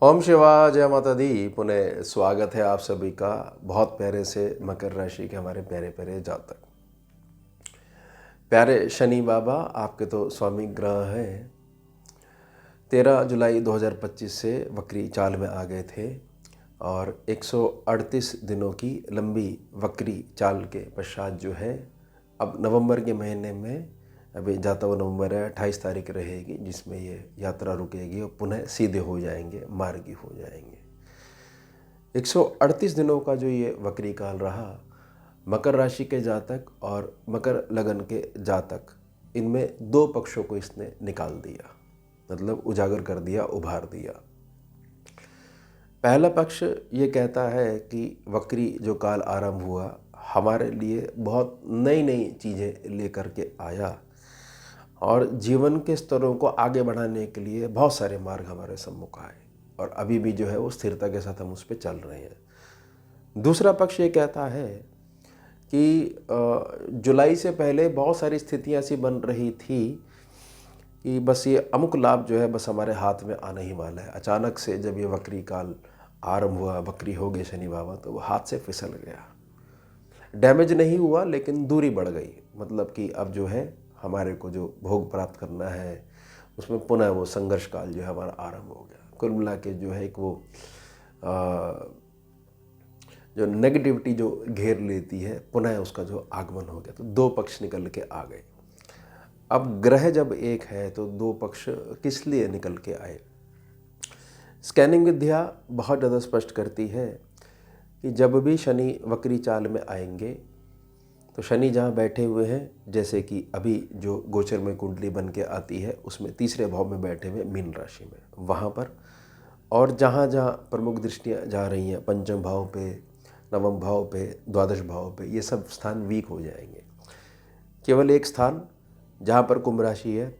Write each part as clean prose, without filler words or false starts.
ओम शिवा जय माता दी। पुनः स्वागत है आप सभी का बहुत प्यारे से मकर राशि के हमारे प्यारे प्यारे जातक। प्यारे शनि बाबा आपके तो स्वामी ग्रह हैं। 13 जुलाई 2025 से वक्री चाल में आ गए थे और 138 दिनों की लंबी वक्री चाल के पश्चात जो है अब नवंबर के महीने में, अभी जाता हुआ नवंबर है, 28 तारीख रहेगी जिसमें ये यात्रा रुकेगी और पुनः सीधे हो जाएंगे, मार्गी हो जाएंगे। 138 दिनों का जो ये वक्री काल रहा, मकर राशि के जातक और मकर लगन के जातक, इनमें दो पक्षों को इसने निकाल दिया, मतलब उजागर कर दिया, उभार दिया। पहला पक्ष ये कहता है कि वक्री जो काल आरंभ हुआ हमारे लिए बहुत नई नई चीज़ें लेकर के आया और जीवन के स्तरों को आगे बढ़ाने के लिए बहुत सारे मार्ग हमारे सम्मुख आए और अभी भी जो है वो स्थिरता के साथ हम उस पर चल रहे हैं। दूसरा पक्ष ये कहता है कि जुलाई से पहले बहुत सारी स्थितियां ऐसी बन रही थी कि बस ये अमुक लाभ जो है बस हमारे हाथ में आने ही वाला है। अचानक से जब ये वक्री काल आरंभ हुआ, वक्री हो गए शनि बाबा, तो वो हाथ से फिसल गया। डैमेज नहीं हुआ लेकिन दूरी बढ़ गई, मतलब कि अब जो है हमारे को जो भोग प्राप्त करना है उसमें पुनः वो संघर्ष काल जो है हमारा आरंभ हो गया। कुल मिला के जो है एक वो जो नेगेटिविटी जो घेर लेती है, पुनः उसका जो आगमन हो गया। तो दो पक्ष निकल के आ गए। अब ग्रह जब एक है तो दो पक्ष किस लिए निकल के आए? स्कैनिंग विद्या बहुत ज़्यादा स्पष्ट करती है कि जब भी शनि वक्री चाल में आएंगे तो शनि जहाँ बैठे हुए हैं, जैसे कि अभी जो गोचर में कुंडली बन के आती है उसमें तीसरे भाव में बैठे हुए मीन राशि में, वहाँ पर, और जहाँ जहाँ प्रमुख दृष्टियाँ जा रही हैं पंचम भाव पे, नवम भाव पे, द्वादश भाव पे, ये सब स्थान वीक हो जाएंगे। केवल एक स्थान जहाँ पर कुंभ राशि है,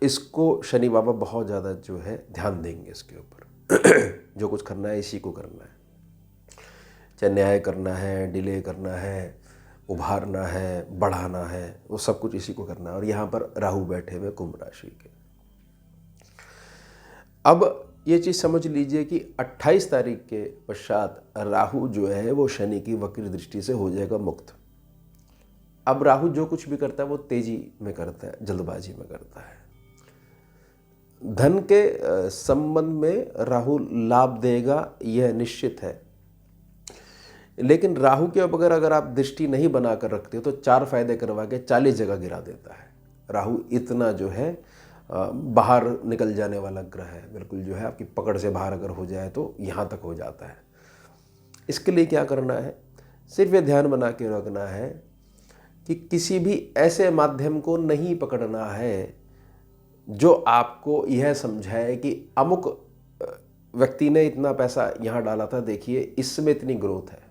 इसको शनि बाबा बहुत ज़्यादा जो है ध्यान देंगे इसके ऊपर। जो कुछ करना है इसी को करना है, चाहे न्याय करना है, डिले करना है, उभारना है, बढ़ाना है, वो सब कुछ इसी को करना है। और यहाँ पर राहु बैठे हुए कुंभ राशि के। अब ये चीज़ समझ लीजिए कि 28 तारीख के पश्चात राहु जो है वो शनि की वक्री दृष्टि से हो जाएगा मुक्त। अब राहु जो कुछ भी करता है वो तेजी में करता है, जल्दबाजी में करता है। धन के संबंध में राहु लाभ देगा, यह निश्चित है, लेकिन राहु के ऊपर अगर आप दृष्टि नहीं बनाकर रखते हो तो 4 फायदे करवा के 40 जगह गिरा देता है। राहु इतना जो है बाहर निकल जाने वाला ग्रह है, बिल्कुल जो है आपकी पकड़ से बाहर अगर हो जाए तो यहाँ तक हो जाता है। इसके लिए क्या करना है? सिर्फ ये ध्यान बना के रखना है कि किसी भी ऐसे माध्यम को नहीं पकड़ना है जो आपको यह समझाए कि अमुक व्यक्ति ने इतना पैसा यहाँ डाला था, देखिए इसमें इतनी ग्रोथ है,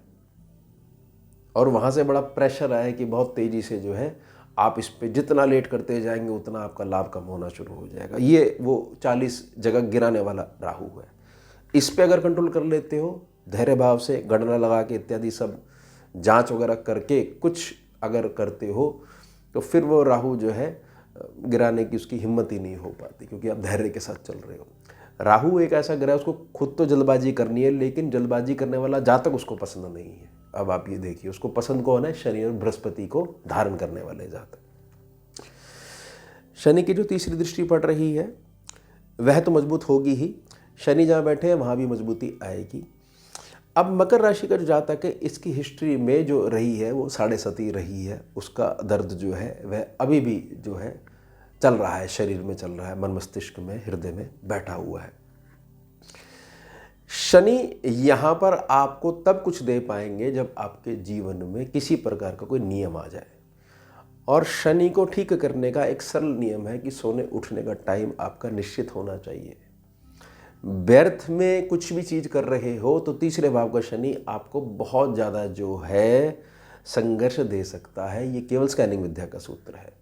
और वहाँ से बड़ा प्रेशर आया कि बहुत तेज़ी से जो है आप इस पे जितना लेट करते जाएंगे उतना आपका लाभ कम होना शुरू हो जाएगा। ये वो 40 जगह गिराने वाला राहु है। इस पे अगर कंट्रोल कर लेते हो, धैर्य भाव से गणना लगा के इत्यादि सब जांच वगैरह करके कुछ अगर करते हो, तो फिर वो राहु जो है गिराने की उसकी हिम्मत ही नहीं हो पाती, क्योंकि आप धैर्य के साथ चल रहे हो। राहु एक ऐसा ग्रह है, उसको खुद तो जल्दबाजी करनी है, लेकिन जल्दबाजी करने वाला जातक उसको पसंद नहीं है। अब आप ये देखिए, उसको पसंद कौन है? शनि और बृहस्पति को धारण करने वाले जातक। शनि की जो तीसरी दृष्टि पड़ रही है वह तो मजबूत होगी ही, शनि जहाँ बैठे हैं वहाँ भी मजबूती आएगी। अब मकर राशि का जो जातक है, इसकी हिस्ट्री में जो रही है वो 7.5 रही है, उसका दर्द जो है वह अभी भी जो है चल रहा है, शरीर में चल रहा है, मन मस्तिष्क में, हृदय में बैठा हुआ है। शनि यहाँ पर आपको तब कुछ दे पाएंगे जब आपके जीवन में किसी प्रकार का कोई नियम आ जाए, और शनि को ठीक करने का एक सरल नियम है कि सोने उठने का टाइम आपका निश्चित होना चाहिए। व्यर्थ में कुछ भी चीज़ कर रहे हो तो तीसरे भाव का शनि आपको बहुत ज़्यादा जो है संघर्ष दे सकता है। ये केवल स्कैनिंग विद्या का सूत्र है,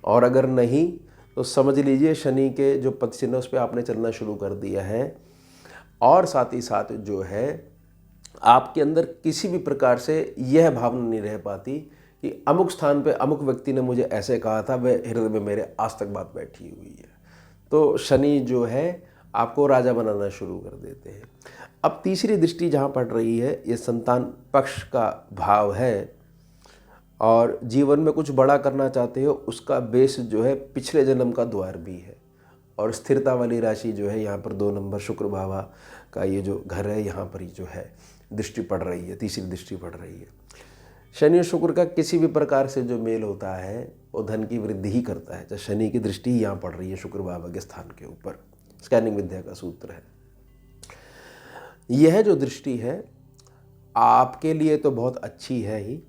और अगर नहीं तो समझ लीजिए शनि के जो पद चिन्ह उस पर आपने चलना शुरू कर दिया है, और साथ ही साथ जो है आपके अंदर किसी भी प्रकार से यह भावना नहीं रह पाती कि अमुक स्थान पे अमुक व्यक्ति ने मुझे ऐसे कहा था, वह हृदय में मेरे आज तक बात बैठी हुई है। तो शनि जो है आपको राजा बनाना शुरू कर देते हैं। अब तीसरी दृष्टि जहाँ पड़ रही है, ये संतान पक्ष का भाव है और जीवन में कुछ बड़ा करना चाहते हो, उसका बेस जो है पिछले जन्म का द्वार भी है। और स्थिरता वाली राशि जो है यहाँ पर 2 नंबर शुक्र भावा का ये जो घर है, यहाँ पर ही जो है दृष्टि पड़ रही है, तीसरी दृष्टि पड़ रही है। शनि और शुक्र का किसी भी प्रकार से जो मेल होता है वो धन की वृद्धि ही करता है। जैसे शनि की दृष्टि यहाँ पड़ रही है शुक्र भावा के स्थान के ऊपर, स्कैनिंग विद्या का सूत्र है। यह जो दृष्टि है आपके लिए तो बहुत अच्छी है ही,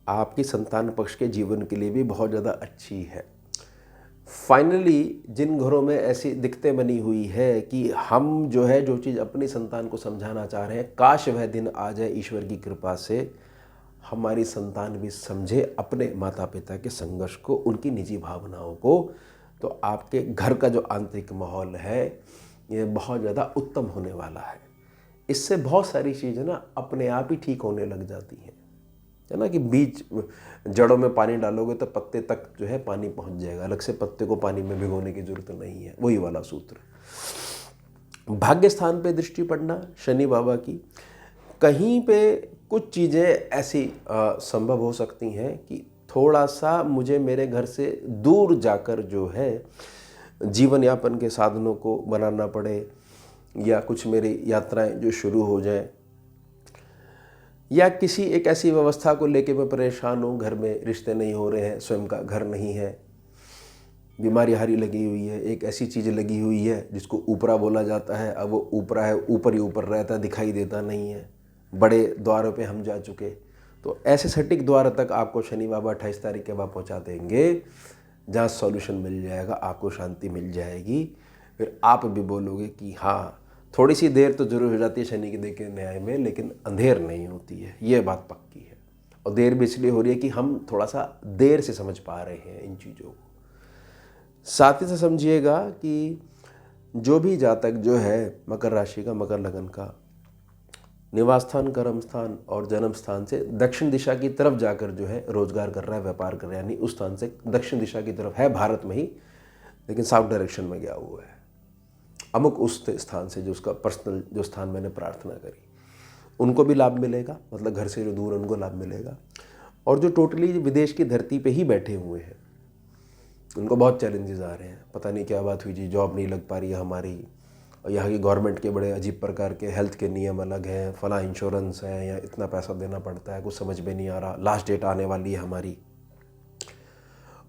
आपकी संतान पक्ष के जीवन के लिए भी बहुत ज़्यादा अच्छी है। फाइनली जिन घरों में ऐसी दिक्कतें बनी हुई है कि हम जो है जो चीज़ अपनी संतान को समझाना चाह रहे हैं, काश वह दिन आ जाए ईश्वर की कृपा से हमारी संतान भी समझे अपने माता पिता के संघर्ष को, उनकी निजी भावनाओं को, तो आपके घर का जो आंतरिक माहौल है ये बहुत ज़्यादा उत्तम होने वाला है। इससे बहुत सारी चीज़ें ना अपने आप ही ठीक होने लग जाती हैं, है ना, कि बीज जड़ों में पानी डालोगे तो पत्ते तक जो है पानी पहुंच जाएगा, अलग से पत्ते को पानी में भिगोने की जरूरत नहीं है, वही वाला सूत्र। भाग्य स्थान पे दृष्टि पड़ना शनि बाबा की, कहीं पे कुछ चीज़ें ऐसी संभव हो सकती हैं कि थोड़ा सा मुझे मेरे घर से दूर जाकर जो है जीवन यापन के साधनों को बनाना पड़े, या कुछ मेरी यात्राएं जो शुरू हो जाएं, या किसी एक ऐसी व्यवस्था को लेके मैं परेशान हूँ, घर में रिश्ते नहीं हो रहे हैं, स्वयं का घर नहीं है, बीमारी हारी लगी हुई है, एक ऐसी चीज़ लगी हुई है जिसको ऊपरा बोला जाता है, अब वो ऊपरा है, ऊपर ही ऊपर रहता, दिखाई देता नहीं है, बड़े द्वारों पे हम जा चुके। तो ऐसे सटीक द्वार तक आपको शनि बाबा 28 तारीख के बाद पहुँचा देंगे, जहाँ सॉल्यूशन मिल जाएगा, आपको शांति मिल जाएगी। फिर आप भी बोलोगे कि हाँ, थोड़ी सी देर तो जरूर हो जाती है शनि के देखे न्याय में, लेकिन अंधेर नहीं होती है, ये बात पक्की है। और देर भी इसलिए हो रही है कि हम थोड़ा सा देर से समझ पा रहे हैं इन चीज़ों को। साथ ही से समझिएगा कि जो भी जातक जो है मकर राशि का, मकर लगन का, निवास स्थान, कर्म स्थान और जन्म स्थान से दक्षिण दिशा की तरफ जाकर जो है रोजगार कर रहा है, व्यापार कर रहा है, यानी उस स्थान से दक्षिण दिशा की तरफ है, भारत में ही, लेकिन साउथ डायरेक्शन में गया हुआ है, अमुक उस स्थान से जो उसका पर्सनल जो स्थान मैंने प्रार्थना करी, उनको भी लाभ मिलेगा, मतलब घर से जो दूर उनको लाभ मिलेगा। और जो टोटली विदेश की धरती पे ही बैठे हुए हैं उनको बहुत चैलेंजेस आ रहे हैं, पता नहीं क्या बात हुई जी, जॉब नहीं लग पा रही है हमारी, और यहाँ की गवर्नमेंट के बड़े अजीब प्रकार के हेल्थ के नियम अलग हैं, फला इंश्योरेंस है या इतना पैसा देना पड़ता है, कुछ समझ में नहीं आ रहा, लास्ट डेट आने वाली है हमारी।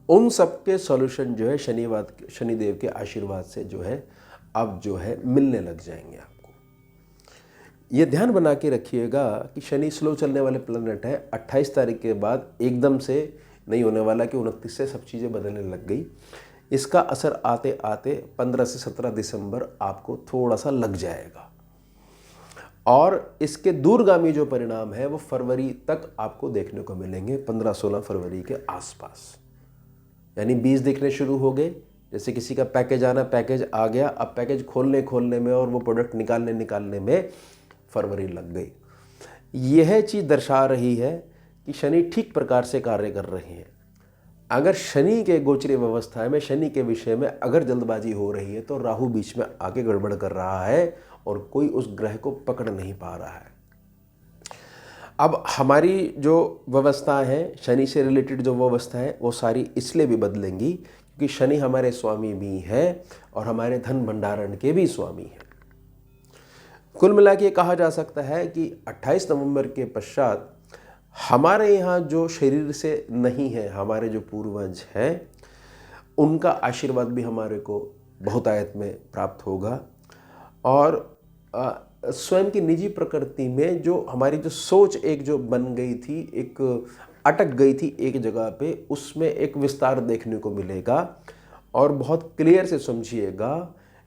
उन सब के सॉल्यूशन जो है शनिदेव के आशीर्वाद से जो है अब जो है मिलने लग जाएंगे आपको। ये ध्यान बना के रखिएगा कि शनि स्लो चलने वाले प्लैनेट है, 28 तारीख के बाद एकदम से नहीं होने वाला कि 29 से सब चीज़ें बदलने लग गई। इसका असर आते आते 15 से 17 दिसंबर आपको थोड़ा सा लग जाएगा, और इसके दूरगामी जो परिणाम है वो फरवरी तक आपको देखने को मिलेंगे, 15-16 फरवरी के आसपास। यानी 20 दिखने शुरू हो गए, जैसे किसी का पैकेज आना, पैकेज आ गया, अब पैकेज खोलने में और वो प्रोडक्ट निकालने में फरवरी लग गई। यह चीज़ दर्शा रही है कि शनि ठीक प्रकार से कार्य कर रहे हैं। अगर शनि के गोचरी व्यवस्था में, शनि के विषय में अगर जल्दबाजी हो रही है तो राहु बीच में आके गड़बड़ कर रहा है और कोई उस ग्रह को पकड़ नहीं पा रहा है। अब हमारी जो व्यवस्था है, शनि से रिलेटेड जो व्यवस्था है, वो सारी इसलिए भी बदलेंगी क्योंकि शनि हमारे स्वामी भी हैं और हमारे धन भंडारण के भी स्वामी हैं। कुल मिला के कहा जा सकता है कि 28 नवंबर के पश्चात हमारे यहाँ जो शरीर से नहीं है, हमारे जो पूर्वज हैं, उनका आशीर्वाद भी हमारे को बहुतायत में प्राप्त होगा। और स्वयं की निजी प्रकृति में जो हमारी जो सोच एक जो बन गई थी, एक अटक गई थी एक जगह पे, उसमें एक विस्तार देखने को मिलेगा। और बहुत क्लियर से समझिएगा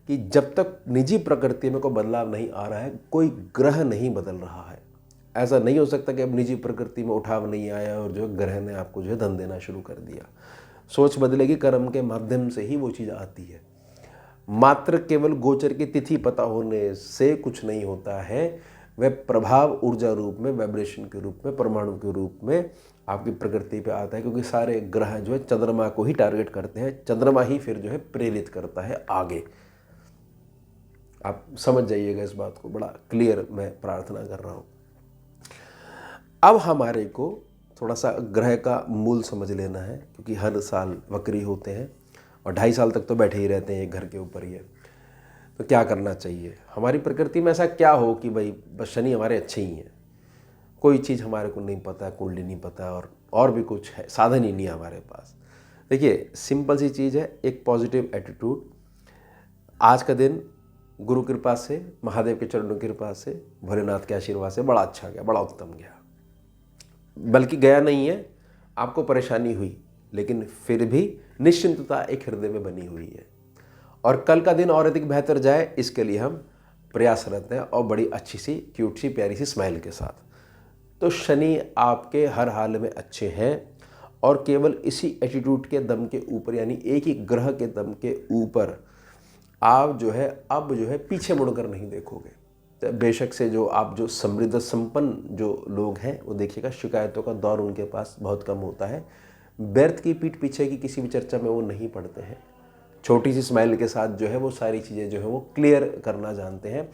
कि जब तक निजी प्रकृति में कोई बदलाव नहीं आ रहा है, कोई ग्रह नहीं बदल रहा है। ऐसा नहीं हो सकता कि अब निजी प्रकृति में उठाव नहीं आया और जो ग्रह ने आपको जो है धन देना शुरू कर दिया। सोच बदलेगी, कर्म के माध्यम से ही वो चीज़ आती है। मात्र केवल गोचर की तिथि पता होने से कुछ नहीं होता है, वह प्रभाव ऊर्जा रूप में, वाइब्रेशन के रूप में, परमाणु के रूप में आपकी प्रकृति पे आता है। क्योंकि सारे ग्रह जो है चंद्रमा को ही टारगेट करते हैं, चंद्रमा ही फिर जो है प्रेरित करता है आगे। आप समझ जाइएगा इस बात को, बड़ा क्लियर मैं प्रार्थना कर रहा हूँ। अब हमारे को थोड़ा सा ग्रह का मूल समझ लेना है, क्योंकि हर साल वक्री होते हैं और 2.5 साल तक तो बैठे ही रहते हैं एक घर के ऊपर ही है। तो क्या करना चाहिए? हमारी प्रकृति में ऐसा क्या हो कि भाई बस शनि हमारे अच्छे ही हैं, कोई चीज़ हमारे को नहीं पता, कुंडली नहीं पता और भी कुछ है, साधन ही नहीं है हमारे पास। देखिए सिंपल सी चीज़ है, एक पॉजिटिव एटीट्यूड। आज का दिन गुरु कृपा से, महादेव के चरणों की कृपा से, भोलेनाथ के आशीर्वाद से बड़ा अच्छा गया, बड़ा उत्तम गया। बल्कि गया नहीं है, आपको परेशानी हुई, लेकिन फिर भी निश्चिंतता एक हृदय में बनी हुई है। और कल का दिन और अधिक बेहतर जाए, इसके लिए हम प्रयासरत हैं, और बड़ी अच्छी सी क्यूट सी प्यारी सी स्माइल के साथ। तो शनि आपके हर हाल में अच्छे हैं, और केवल इसी एटीट्यूड के दम के ऊपर, यानी एक ही ग्रह के दम के ऊपर आप जो है अब जो है पीछे मुड़कर नहीं देखोगे। तो बेशक से जो आप जो समृद्ध संपन्न जो लोग हैं, वो देखिएगा शिकायतों का दौर उनके पास बहुत कम होता है। व्यर्थ की पीठ पीछे की किसी भी चर्चा में वो नहीं पड़ते हैं। छोटी सी स्माइल के साथ जो है वो सारी चीज़ें जो है वो क्लियर करना जानते हैं।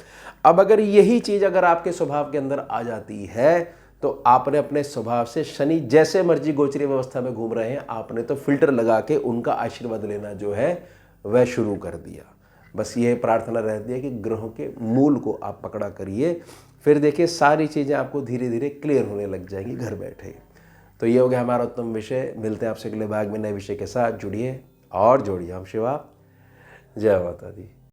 अब अगर यही चीज़ अगर आपके स्वभाव के अंदर आ जाती है, तो आपने अपने स्वभाव से, शनि जैसे मर्जी गोचरीय व्यवस्था में घूम रहे हैं, आपने तो फिल्टर लगा के उनका आशीर्वाद लेना जो है वह शुरू कर दिया। बस ये प्रार्थना रहती है कि ग्रहों के मूल को आप पकड़ा करिए, फिर देखिए सारी चीज़ें आपको धीरे धीरे क्लियर होने लग जाएंगी घर बैठे। तो ये हो गया हमारा उत्तम विषय। मिलते हैं आपसे अगले भाग में नए विषय के साथ। जुड़िए और जोड़िए। हम शिवा, जय माता दी।